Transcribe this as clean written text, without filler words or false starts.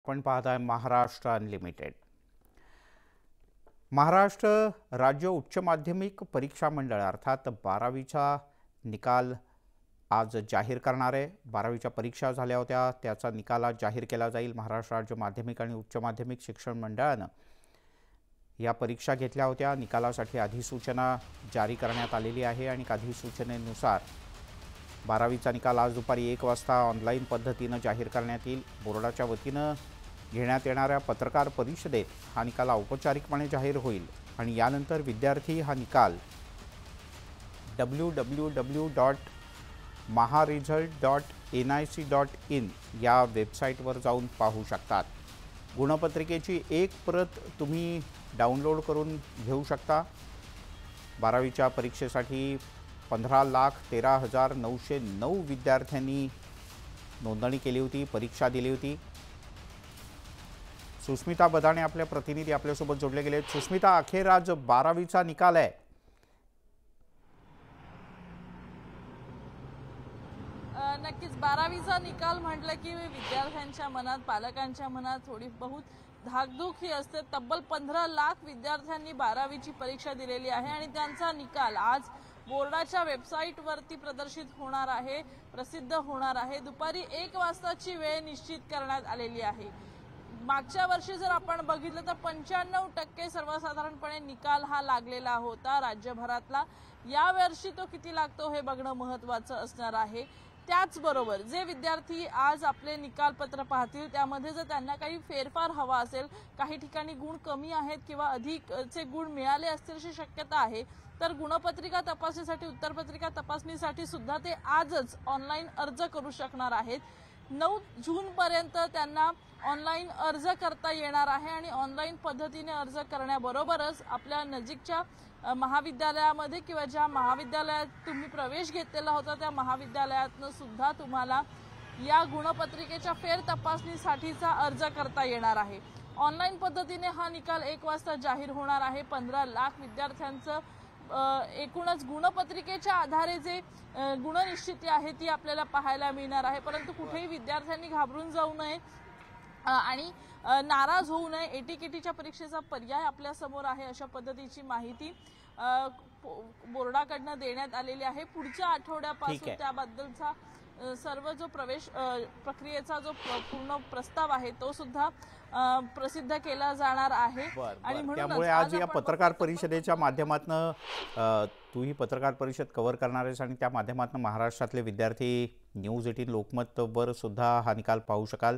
आपण पाहताय महाराष्ट्र अनलिमिटेड। महाराष्ट्र राज्य उच्च माध्यमिक परीक्षा मंडळ अर्थात 12वीचा निकाल आज जाहीर करणार आहे। 12वीच्या परीक्षा झाल्या होत्या, त्याचा निकाल आज जाहीर केला जाईल। महाराष्ट्र राज्य माध्यमिक आणि उच्च माध्यमिक शिक्षण मंडळाने या परीक्षा घेतल्या होत्या। निकालासाठी अधिसूचना जारी करण्यात आलेली आहे आणि अधिसूचनेनुसार 12वीचा निकाल आज दुपारी 1 वाजता ऑनलाईन पद्धतीने जाहीर करण्यात येईल। बोर्डाच्या वतीने घेण्यात येणाऱ्या पत्रकार परिषदेत हा निकाल औपचारिकपणे जाहीर होईल आणि यानंतर विद्यार्थी हा निकाल www.maharesult.nic.in या वेबसाईटवर जाऊन पाहू शकतात। गुणपत्रिकेची एक प्रत तुम्ही डाउनलोड करून घेऊ शकता। 12वीच्या परीक्षेसाठी 15,13,909 विद्यार्थ्यांनी नोंदणी केली होती, परीक्षा दिली होती। सुस्मिता बदाणे आपल्या प्रतिनिधी आपल्यासोबत जोडले गेले। सुस्मिता, अखेर आज 12वीचा निकाल आहे। नक्कीच 12वीचा निकाल म्हटलं की विद्यार्थ्यांच्या मनात, पालकांच्या मनात थोडी बहुत धाकधूक ही असते। तब्बल 15 लाख विद्यार्थ्यांनी 12वीची परीक्षा दिलेली आहे आणि त्यांचा निकाल आज बोर्डाच्या वेबसाईटवरती प्रदर्शित होणार आहे, प्रसिद्ध होणार आहे। दुपारी 1 वाजताची वेळ निश्चित करण्यात आलेली आहे। मागच्या वर्षी जर आपण बघितलं तर 95% सर्वसाधारणपणे निकाल हा लागलेला होता राज्यभरातला। या वर्षी तो किती लागतो हे बघणं महत्त्वाचं असणार आहे। त्याचबरोबर जे विद्यार्थी आज आपले निकालपत्र पाहतील त्यामध्ये जर त्यांना काही फेरफार हवा असेल, काही ठिकाणी गुण कमी आहेत किंवा अधिकचे गुण मिळाले असतील अशी शक्यता आहे, तर गुणपत्रिका तपासणीसाठी, उत्तरपत्रिका तपासणीसाठी सुद्धा ते आजच ऑनलाईन अर्ज करू शकणार आहेत। 9 जून पर्यंत त्यांना ऑनलाईन अर्ज करता येणार आहे आणि ऑनलाईन पद्धतीने अर्ज करण्याबरोबरच आपल्या नजीकच्या महाविद्यालयामध्ये किंवा ज्या महाविद्यालयात तुम्ही प्रवेश घेतलेला होता त्या महाविद्यालयातनं सुद्धा तुम्हाला या गुणपत्रिकेच्या फेर तपासणीसाठीचा अर्ज करता येणार आहे। ऑनलाईन पद्धतीने हा निकाल 1 वाजता जाहीर होणार आहे। 15 लाख विद्यार्थ्यांचं एकूणच गुणपत्रिकेच्या आधारे जे गुणनिश्चिती आहे ती आपल्याला पाहायला मिळणार आहे। परंतु कुठेही विद्यार्थ्यांनी घाबरून जाऊ नये आणि नाराज होऊ नये। एटीकेटीच्या परीक्षेचा पर्याय आपल्या समोर आहे अशा पद्धतीची माहिती बोर्डाकडून देण्यात आलेली आहे। पुढच्या आठवड्यापासून त्याबद्दलचा सर्व जो प्रवेश प्रक्रियेचा जो पूर्ण प्रस्ताव आहे तो सुद्धा प्रसिद्ध केला जाणार आहे। आणि त्यामुळे आज या पत्रकार परिषदेच्या माध्यमातून तू ही पत्रकार परिषद कव्हर करणार आहेस आणि त्या माध्यमातून महाराष्ट्रातले विद्यार्थी न्यूज 18 लोकमत वर सुद्धा हा निकाल पाहू शकाल।